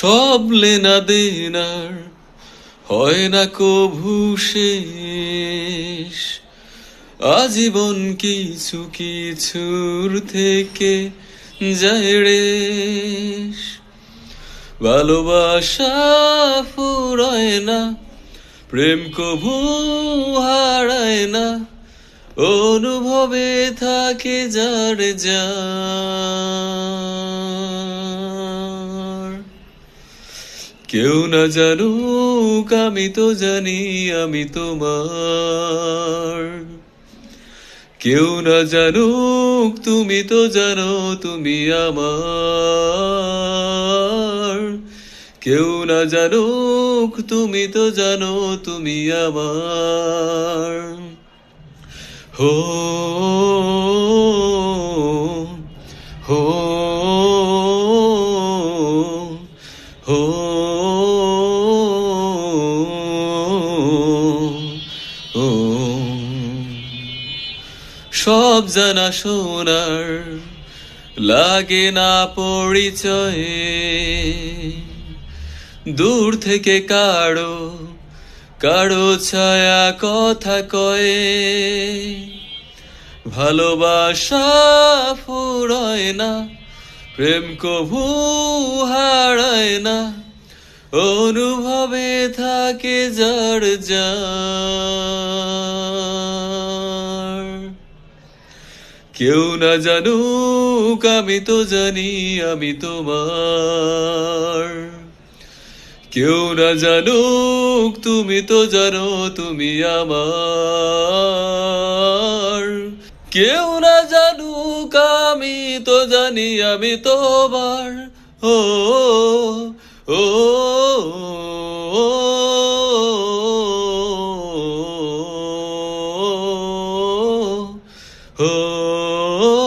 সব লেনা দেনার হয় না কভু শেষ, আজীবন কিছু কিছুর থেকে যায় রেশ। ভালোবাসা ফুরায় না, প্রেম কভু হারায় না, অনুভবে থাকে যার যার। কেউ না জানুক আমি তো জানি আমি তোমার, কেউ না জানুক তুমি তো জানো তুমি আমার, কেউ না জানুক তুমি তো জানো তুমি আমার। হো হো হো ও সব জানা শোনার লাগে না পরিচয়ে, দূর থেকে কারো কারো ছায়া কথা কয়ে। ভালোবাসা ফুরায় না, প্রেম কভু হারায় না, অনুভবে থাকে যার যার। কেউ না জানুক আমি তো জানি আমি তোমার, কেউ না জানুক তুমি তো জানো তুমি আমার, কেউ না জানুক আমি তো জানি আমি তোমার। ও ও ও ও